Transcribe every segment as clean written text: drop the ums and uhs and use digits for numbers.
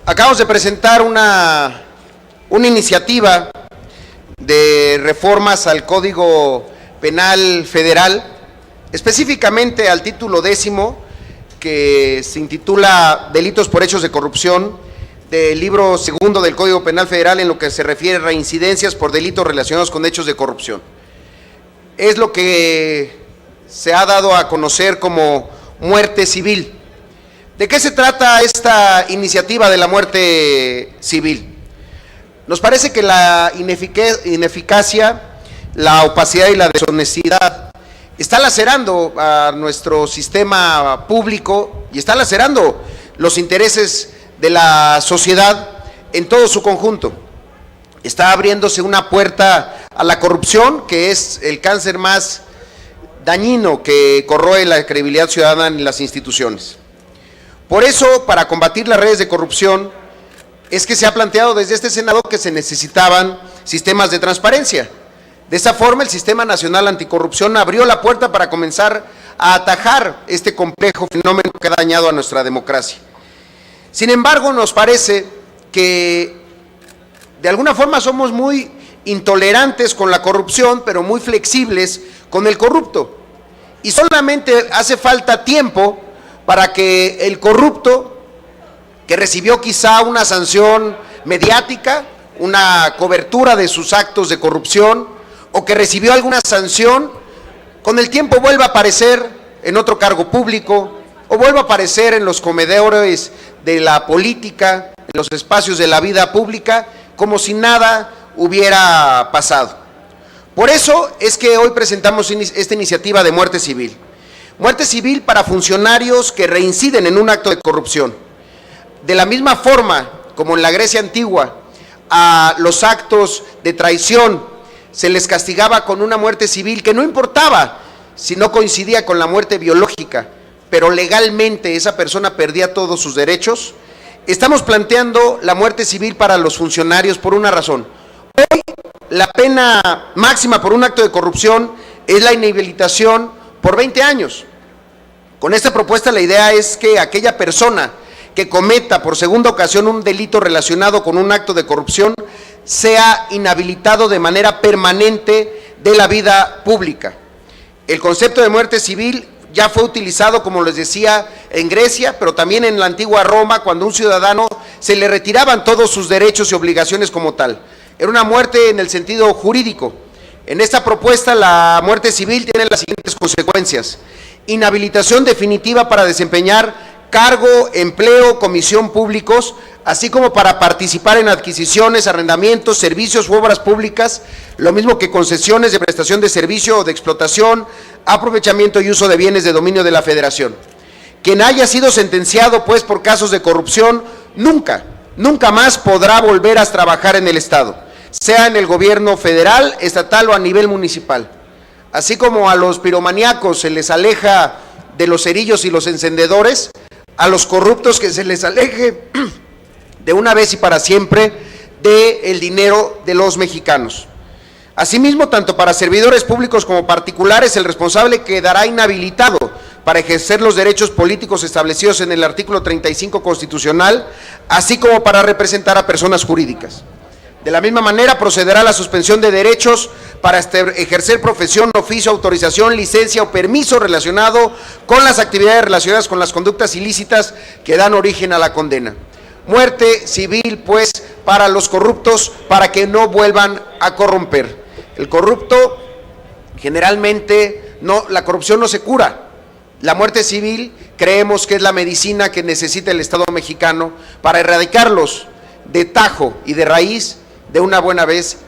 Acabamos de presentar una iniciativa de reformas al Código Penal Federal, específicamente al título 10, que se intitula Delitos por hechos de corrupción, del libro segundo del Código Penal Federal, en lo que se refiere a reincidencias por delitos relacionados con hechos de corrupción. Es lo que se ha dado a conocer como muerte civil. ¿De qué se trata esta iniciativa de la muerte civil? Nos parece que la ineficacia, la opacidad y la deshonestidad está lacerando a nuestro sistema público y está lacerando los intereses de la sociedad en todo su conjunto. Está abriéndose una puerta a la corrupción, que es el cáncer más dañino que corroe la credibilidad ciudadana en las instituciones. Por eso, para combatir las redes de corrupción, es que se ha planteado desde este Senado que se necesitaban sistemas de transparencia. De esa forma, el Sistema Nacional Anticorrupción abrió la puerta para comenzar a atajar este complejo fenómeno que ha dañado a nuestra democracia. Sin embargo, nos parece que de alguna forma somos muy intolerantes con la corrupción, pero muy flexibles con el corrupto. Y solamente hace falta tiempo para que el corrupto, que recibió quizá una sanción mediática, una cobertura de sus actos de corrupción, o que recibió alguna sanción, con el tiempo vuelva a aparecer en otro cargo público, o vuelva a aparecer en los comedores de la política, en los espacios de la vida pública, como si nada hubiera pasado. Por eso es que hoy presentamos esta iniciativa de muerte civil. Muerte civil para funcionarios que reinciden en un acto de corrupción. De la misma forma como en la Grecia antigua a los actos de traición se les castigaba con una muerte civil que no importaba si no coincidía con la muerte biológica, pero legalmente esa persona perdía todos sus derechos. Estamos planteando la muerte civil para los funcionarios por una razón. Hoy la pena máxima por un acto de corrupción es la inhabilitación por 20 años. Con esta propuesta la idea es que aquella persona que cometa por segunda ocasión un delito relacionado con un acto de corrupción sea inhabilitado de manera permanente de la vida pública. El concepto de muerte civil ya fue utilizado, como les decía, en Grecia, pero también en la antigua Roma, cuando a un ciudadano se le retiraban todos sus derechos y obligaciones como tal. Era una muerte en el sentido jurídico. En esta propuesta, la muerte civil tiene las siguientes consecuencias: inhabilitación definitiva para desempeñar cargo, empleo, comisión públicos, así como para participar en adquisiciones, arrendamientos, servicios u obras públicas, lo mismo que concesiones de prestación de servicio o de explotación, aprovechamiento y uso de bienes de dominio de la Federación. Quien haya sido sentenciado, pues, por casos de corrupción, nunca más podrá volver a trabajar en el Estado, sea en el gobierno federal, estatal o a nivel municipal. Así como a los piromaníacos se les aleja de los cerillos y los encendedores, a los corruptos que se les aleje de una vez y para siempre del dinero de los mexicanos. Asimismo, tanto para servidores públicos como particulares, el responsable quedará inhabilitado para ejercer los derechos políticos establecidos en el artículo 35 constitucional, así como para representar a personas jurídicas. De la misma manera, procederá la suspensión de derechos para ejercer profesión, oficio, autorización, licencia o permiso relacionado con las actividades relacionadas con las conductas ilícitas que dan origen a la condena. Muerte civil, pues, para los corruptos, para que no vuelvan a corromper. El corrupto, generalmente, la corrupción no se cura. La muerte civil creemos que es la medicina que necesita el Estado mexicano para erradicarlos de tajo y de raíz de una buena vez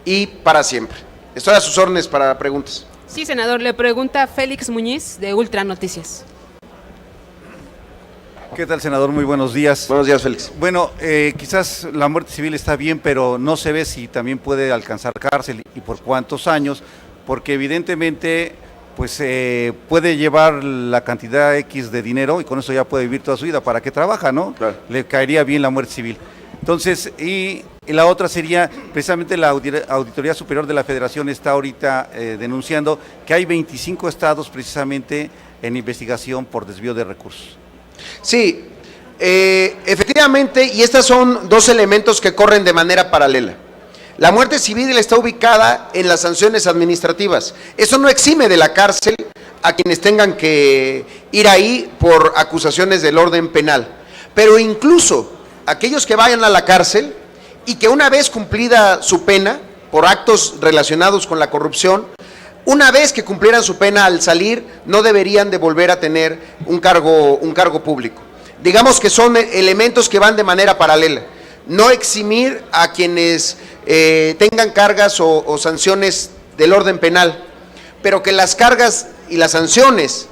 y para siempre. Estoy a sus órdenes para preguntas. Sí, senador, le pregunta Félix Muñiz, de Ultra Noticias. ¿Qué tal, senador? Muy buenos días. Buenos días, Félix. Bueno, quizás la muerte civil está bien, pero no se ve si también puede alcanzar cárcel y por cuántos años, porque evidentemente pues puede llevar la cantidad X de dinero y con eso ya puede vivir toda su vida. ¿Para qué trabaja, no? Claro. Le caería bien la muerte civil. Entonces, y la otra sería, precisamente la Auditoría Superior de la Federación está ahorita denunciando que hay 25 estados precisamente en investigación por desvío de recursos. Sí, Efectivamente, y estos son dos elementos que corren de manera paralela. La muerte civil está ubicada en las sanciones administrativas. Eso no exime de la cárcel a quienes tengan que ir ahí por acusaciones del orden penal. Pero incluso aquellos que vayan a la cárcel y que una vez cumplida su pena por actos relacionados con la corrupción, una vez que cumplieran su pena al salir, no deberían de volver a tener un cargo público. Digamos que son elementos que van de manera paralela. No eximir a quienes tengan cargas o sanciones del orden penal, pero que las cargas y las sanciones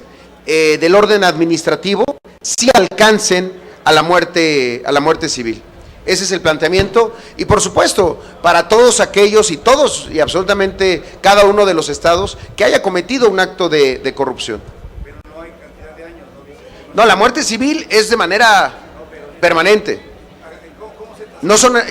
del orden administrativo sí alcancen a la muerte civil. Ese es el planteamiento, y por supuesto, para todos aquellos y absolutamente cada uno de los estados que haya cometido un acto de corrupción. Pero no hay cantidad de años, ¿no? No, la muerte civil es de manera permanente.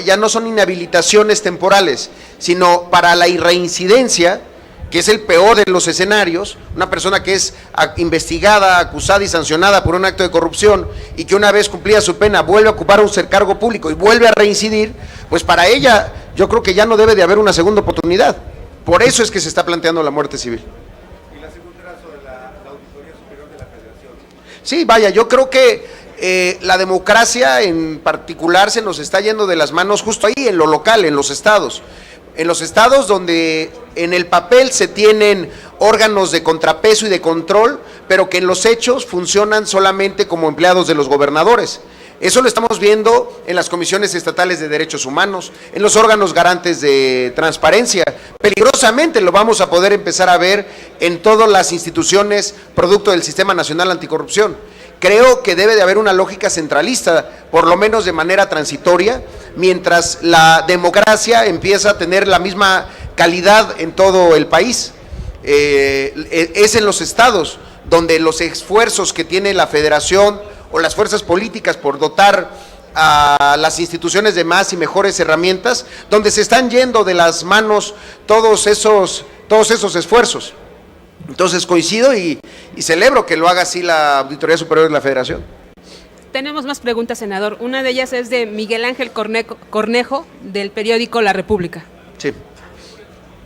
Ya no son inhabilitaciones temporales, sino para la reincidencia, que es el peor de los escenarios, una persona que es investigada, acusada y sancionada por un acto de corrupción y que una vez cumplida su pena vuelve a ocupar un cargo público y vuelve a reincidir, pues para ella yo creo que ya no debe de haber una segunda oportunidad. Por eso es que se está planteando la muerte civil. Y la segunda era sobre la Auditoría Superior de la Federación. Sí, vaya, yo creo que la democracia en particular se nos está yendo de las manos justo ahí, en lo local, en los estados donde en el papel se tienen órganos de contrapeso y de control, pero que en los hechos funcionan solamente como empleados de los gobernadores. Eso lo estamos viendo en las comisiones estatales de derechos humanos, en los órganos garantes de transparencia. Peligrosamente lo vamos a poder empezar a ver en todas las instituciones producto del Sistema Nacional Anticorrupción. Creo que debe de haber una lógica centralista, por lo menos de manera transitoria, mientras la democracia empieza a tener la misma calidad en todo el país. Es en los estados donde los esfuerzos que tiene la federación o las fuerzas políticas por dotar a las instituciones de más y mejores herramientas, donde se están yendo de las manos todos esos esfuerzos. Entonces coincido y celebro que lo haga así la Auditoría Superior de la Federación. Tenemos más preguntas, senador. Una de ellas es de Miguel Ángel Cornejo, del periódico La República. Sí.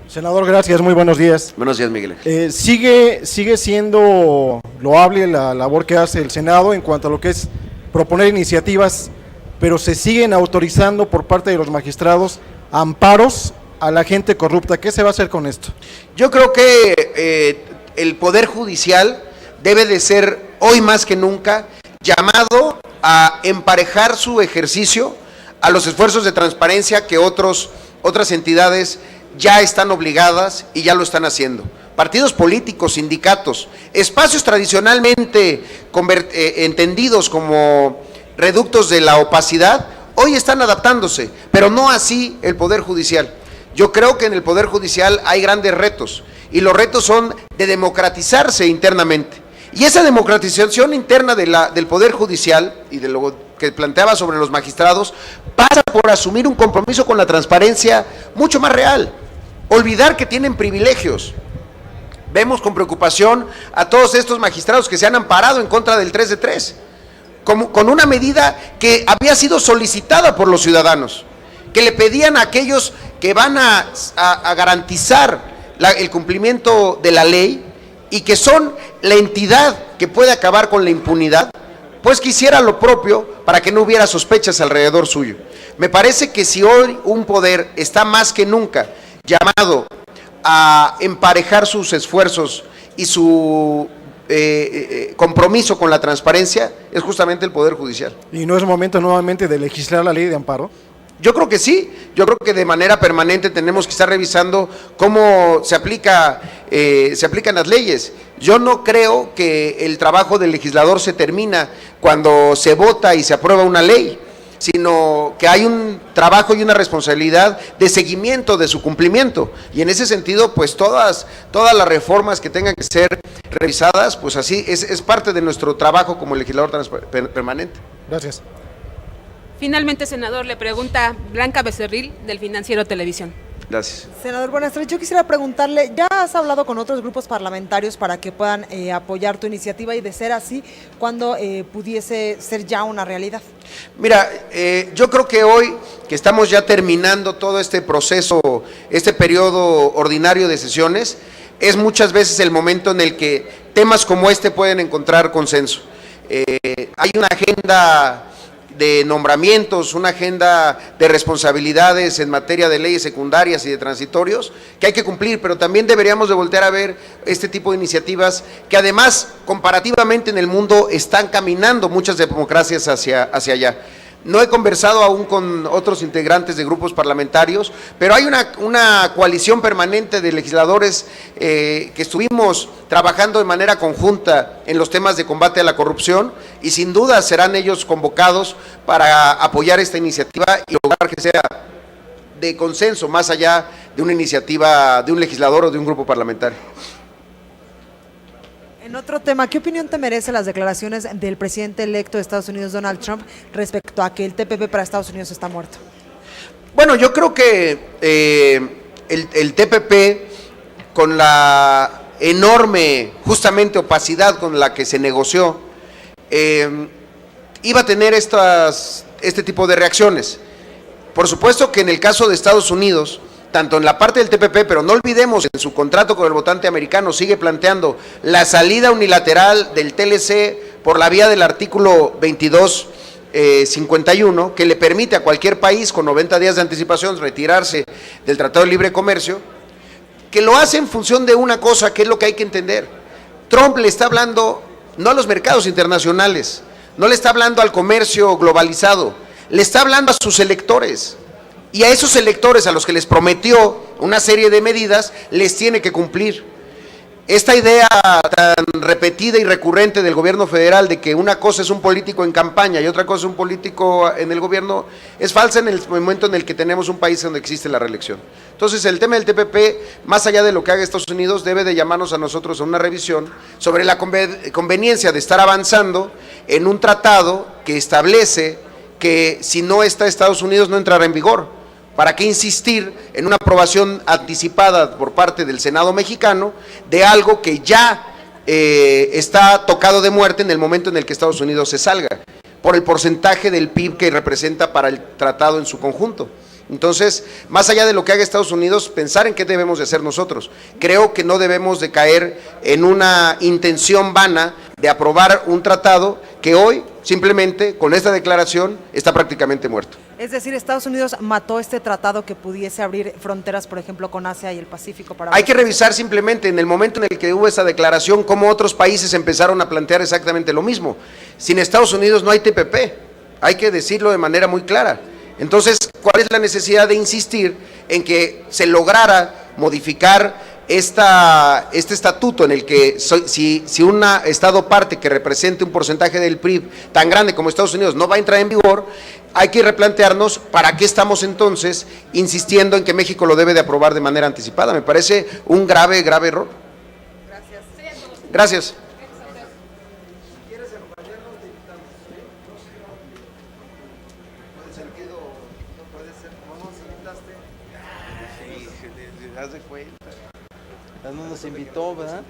Senador, gracias, muy buenos días. Buenos días, Miguel. Sigue siendo loable la labor que hace el Senado en cuanto a lo que es proponer iniciativas, pero se siguen autorizando por parte de los magistrados amparos a la gente corrupta. ¿Qué se va a hacer con esto? Yo creo que el Poder Judicial debe de ser, hoy más que nunca, llamado a emparejar su ejercicio a los esfuerzos de transparencia que otras entidades ya están obligadas y ya lo están haciendo. Partidos políticos, sindicatos, espacios tradicionalmente entendidos como reductos de la opacidad, hoy están adaptándose, pero no así el Poder Judicial. Yo creo que en el Poder Judicial hay grandes retos, y los retos son de democratizarse internamente. Y esa democratización interna del Poder Judicial, y de lo que planteaba sobre los magistrados, pasa por asumir un compromiso con la transparencia mucho más real. Olvidar que tienen privilegios. Vemos con preocupación a todos estos magistrados que se han amparado en contra del 3 de 3, con una medida que había sido solicitada por los ciudadanos, que le pedían a aquellos que van a garantizar el cumplimiento de la ley y que son la entidad que puede acabar con la impunidad, pues que hiciera lo propio para que no hubiera sospechas alrededor suyo. Me parece que si hoy un poder está más que nunca llamado a emparejar sus esfuerzos y su compromiso con la transparencia, es justamente el Poder Judicial. ¿Y no es momento nuevamente de legislar la ley de amparo? Yo creo que sí, yo creo que de manera permanente tenemos que estar revisando cómo se aplican las leyes. Yo no creo que el trabajo del legislador se termina cuando se vota y se aprueba una ley, sino que hay un trabajo y una responsabilidad de seguimiento de su cumplimiento, y en ese sentido pues todas las reformas que tengan que ser revisadas, pues así es parte de nuestro trabajo como legislador permanente. Gracias. Finalmente, senador, le pregunta Blanca Becerril, del Financiero Televisión. Gracias. Senador, buenas tardes. Yo quisiera preguntarle, ¿ya has hablado con otros grupos parlamentarios para que puedan apoyar tu iniciativa y, de ser así, cuándo pudiese ser ya una realidad? Mira, yo creo que hoy que estamos ya terminando todo este proceso, este periodo ordinario de sesiones, es muchas veces el momento en el que temas como este pueden encontrar consenso. Hay una agenda de nombramientos, una agenda de responsabilidades en materia de leyes secundarias y de transitorios que hay que cumplir, pero también deberíamos de voltear a ver este tipo de iniciativas que además comparativamente en el mundo están caminando muchas democracias hacia allá. No he conversado aún con otros integrantes de grupos parlamentarios, pero hay una coalición permanente de legisladores que estuvimos trabajando de manera conjunta en los temas de combate a la corrupción y sin duda serán ellos convocados para apoyar esta iniciativa y lograr que sea de consenso más allá de una iniciativa de un legislador o de un grupo parlamentario. En otro tema, ¿qué opinión te merecen las declaraciones del presidente electo de Estados Unidos, Donald Trump, respecto a que el TPP para Estados Unidos está muerto? Bueno, yo creo que el TPP, con la enorme, justamente, opacidad con la que se negoció, iba a tener este tipo de reacciones. Por supuesto que en el caso de Estados Unidos, tanto en la parte del TPP, pero no olvidemos, en su contrato con el votante americano sigue planteando la salida unilateral del TLC por la vía del artículo 2251, que le permite a cualquier país con 90 días de anticipación retirarse del Tratado de Libre Comercio, que lo hace en función de una cosa, que es lo que hay que entender. Trump le está hablando no a los mercados internacionales, no le está hablando al comercio globalizado, le está hablando a sus electores. Y a esos electores a los que les prometió una serie de medidas, les tiene que cumplir. Esta idea tan repetida y recurrente del gobierno federal de que una cosa es un político en campaña y otra cosa es un político en el gobierno, es falsa en el momento en el que tenemos un país donde existe la reelección. Entonces, el tema del TPP, más allá de lo que haga Estados Unidos, debe de llamarnos a nosotros a una revisión sobre la conveniencia de estar avanzando en un tratado que establece que si no está Estados Unidos no entrará en vigor. ¿Para qué insistir en una aprobación anticipada por parte del Senado mexicano de algo que ya está tocado de muerte en el momento en el que Estados Unidos se salga, por el porcentaje del PIB que representa para el tratado en su conjunto? Entonces, más allá de lo que haga Estados Unidos, pensar en qué debemos de hacer nosotros. Creo que no debemos de caer en una intención vana de aprobar un tratado que hoy, simplemente, con esta declaración, está prácticamente muerto. Es decir, Estados Unidos mató este tratado que pudiese abrir fronteras, por ejemplo, con Asia y el Pacífico. Para Hay que revisar simplemente en el momento en el que hubo esa declaración, cómo otros países empezaron a plantear exactamente lo mismo. Sin Estados Unidos no hay TPP, hay que decirlo de manera muy clara. Entonces, ¿cuál es la necesidad de insistir en que se lograra modificar este estatuto en el que si un Estado parte que represente un porcentaje del PIB tan grande como Estados Unidos no va a entrar en vigor? Hay que replantearnos para qué estamos entonces insistiendo en que México lo debe de aprobar de manera anticipada. Me parece un grave error. Gracias. No nos invitó, ¿verdad?